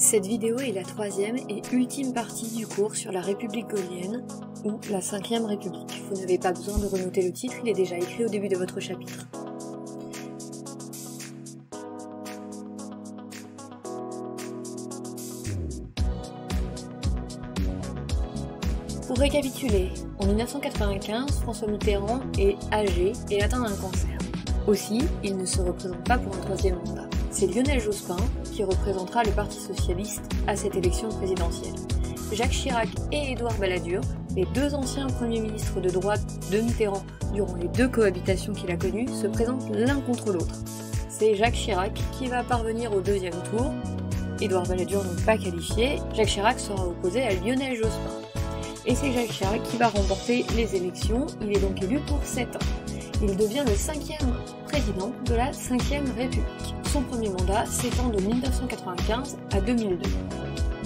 Cette vidéo est la troisième et ultime partie du cours sur la République gaullienne, ou la 5e République. Vous n'avez pas besoin de renoter le titre, il est déjà écrit au début de votre chapitre. Pour récapituler, en 1995, François Mitterrand est âgé et atteint d'un cancer. Aussi, il ne se représente pas pour un troisième mandat. C'est Lionel Jospin qui représentera le Parti socialiste à cette élection présidentielle. Jacques Chirac et Édouard Balladur, les deux anciens premiers ministres de droite de Mitterrand durant les deux cohabitations qu'il a connues, se présentent l'un contre l'autre. C'est Jacques Chirac qui va parvenir au deuxième tour. Édouard Balladur n'est pas qualifié. Jacques Chirac sera opposé à Lionel Jospin. Et c'est Jacques Chirac qui va remporter les élections. Il est donc élu pour 7 ans. Il devient le 5e président de la 5e République. Son premier mandat s'étend de 1995 à 2002.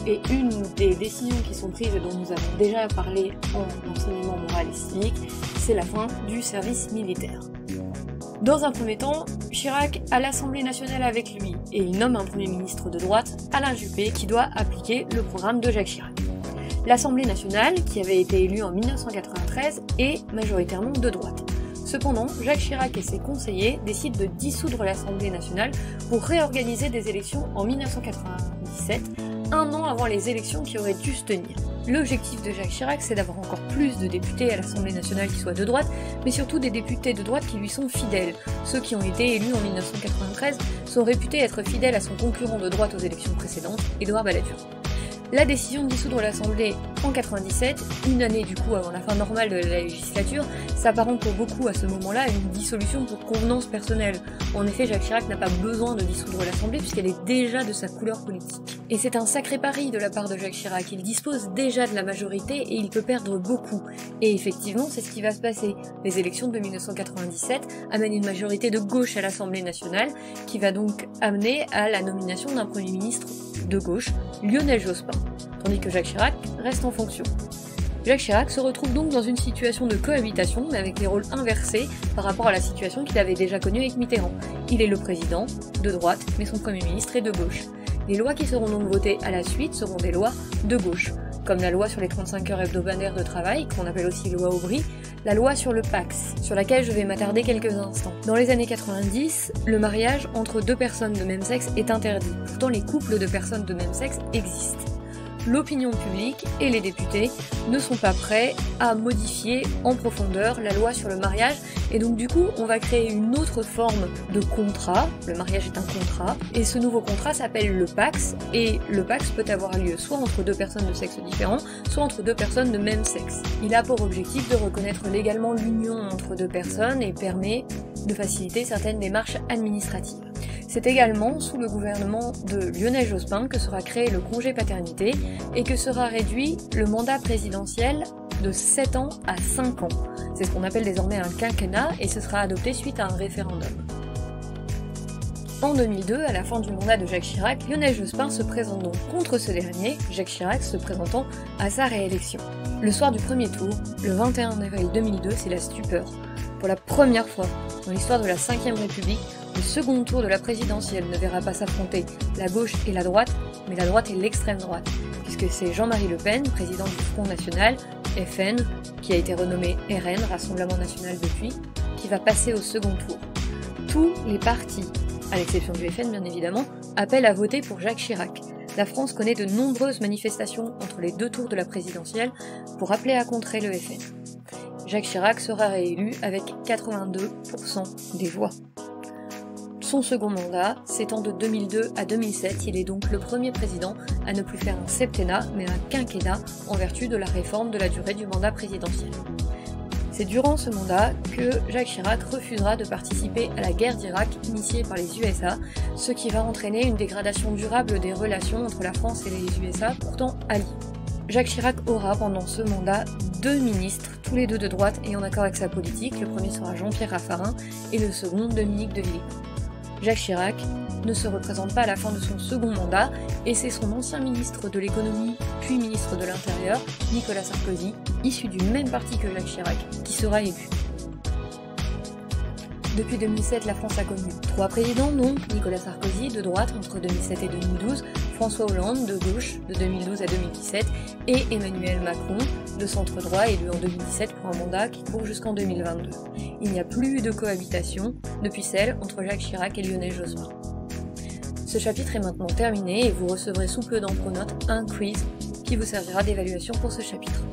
Et une des décisions qui sont prises et dont nous avons déjà parlé en enseignement moral et civique, c'est la fin du service militaire. Dans un premier temps, Chirac a l'Assemblée nationale avec lui et il nomme un premier ministre de droite, Alain Juppé, qui doit appliquer le programme de Jacques Chirac. L'Assemblée nationale, qui avait été élue en 1993, est majoritairement de droite. Cependant, Jacques Chirac et ses conseillers décident de dissoudre l'Assemblée nationale pour réorganiser des élections en 1997, un an avant les élections qui auraient dû se tenir. L'objectif de Jacques Chirac, c'est d'avoir encore plus de députés à l'Assemblée nationale qui soient de droite, mais surtout des députés de droite qui lui sont fidèles. Ceux qui ont été élus en 1993 sont réputés être fidèles à son concurrent de droite aux élections précédentes, Édouard Balladur. La décision de dissoudre l'Assemblée en 97, une année du coup avant la fin normale de la législature, s'apparente pour beaucoup à ce moment-là à une dissolution pour convenance personnelle. En effet, Jacques Chirac n'a pas besoin de dissoudre l'Assemblée puisqu'elle est déjà de sa couleur politique. Et c'est un sacré pari de la part de Jacques Chirac, il dispose déjà de la majorité et il peut perdre beaucoup. Et effectivement, c'est ce qui va se passer. Les élections de 1997 amènent une majorité de gauche à l'Assemblée nationale, qui va donc amener à la nomination d'un Premier ministre de gauche, Lionel Jospin, tandis que Jacques Chirac reste en fonction. Jacques Chirac se retrouve donc dans une situation de cohabitation, mais avec les rôles inversés par rapport à la situation qu'il avait déjà connue avec Mitterrand. Il est le président, de droite, mais son Premier ministre est de gauche. Les lois qui seront donc votées à la suite seront des lois de gauche, comme la loi sur les 35 heures hebdomadaires de travail, qu'on appelle aussi loi Aubry, la loi sur le Pacs, sur laquelle je vais m'attarder quelques instants. Dans les années 90, le mariage entre deux personnes de même sexe est interdit. Pourtant, les couples de personnes de même sexe existent. L'opinion publique et les députés ne sont pas prêts à modifier en profondeur la loi sur le mariage et donc du coup on va créer une autre forme de contrat, le mariage est un contrat, et ce nouveau contrat s'appelle le Pacs et le Pacs peut avoir lieu soit entre deux personnes de sexe différent, soit entre deux personnes de même sexe. Il a pour objectif de reconnaître légalement l'union entre deux personnes et permet de faciliter certaines démarches administratives. C'est également sous le gouvernement de Lionel Jospin que sera créé le congé paternité et que sera réduit le mandat présidentiel de 7 ans à 5 ans. C'est ce qu'on appelle désormais un quinquennat et ce sera adopté suite à un référendum. En 2002, à la fin du mandat de Jacques Chirac, Lionel Jospin se présente donc contre ce dernier, Jacques Chirac se présentant à sa réélection. Le soir du premier tour, le 21 avril 2002, c'est la stupeur. Pour la première fois dans l'histoire de la 5e République, le second tour de la présidentielle ne verra pas s'affronter la gauche et la droite, mais la droite et l'extrême droite, puisque c'est Jean-Marie Le Pen, président du Front National, FN, qui a été renommé RN, Rassemblement National depuis, qui va passer au second tour. Tous les partis, à l'exception du FN bien évidemment, appellent à voter pour Jacques Chirac. La France connaît de nombreuses manifestations entre les deux tours de la présidentielle pour appeler à contrer le FN. Jacques Chirac sera réélu avec 82% des voix. Son second mandat s'étend de 2002 à 2007, il est donc le premier président à ne plus faire un septennat, mais un quinquennat en vertu de la réforme de la durée du mandat présidentiel. C'est durant ce mandat que Jacques Chirac refusera de participer à la guerre d'Irak initiée par les USA, ce qui va entraîner une dégradation durable des relations entre la France et les USA, pourtant alliés. Jacques Chirac aura pendant ce mandat 2 ministres, tous les deux de droite et en accord avec sa politique, le premier sera Jean-Pierre Raffarin et le second Dominique de Villepin. Jacques Chirac ne se représente pas à la fin de son second mandat et c'est son ancien ministre de l'économie puis ministre de l'Intérieur, Nicolas Sarkozy, issu du même parti que Jacques Chirac, qui sera élu. Depuis 2007, la France a connu 3 présidents, donc Nicolas Sarkozy de droite entre 2007 et 2012, François Hollande de gauche de 2012 à 2017 et Emmanuel Macron de centre-droit élu en 2017 pour un mandat qui court jusqu'en 2022. Il n'y a plus eu de cohabitation depuis celle entre Jacques Chirac et Lionel Jospin. Ce chapitre est maintenant terminé et vous recevrez sous peu dans Pronote un quiz qui vous servira d'évaluation pour ce chapitre.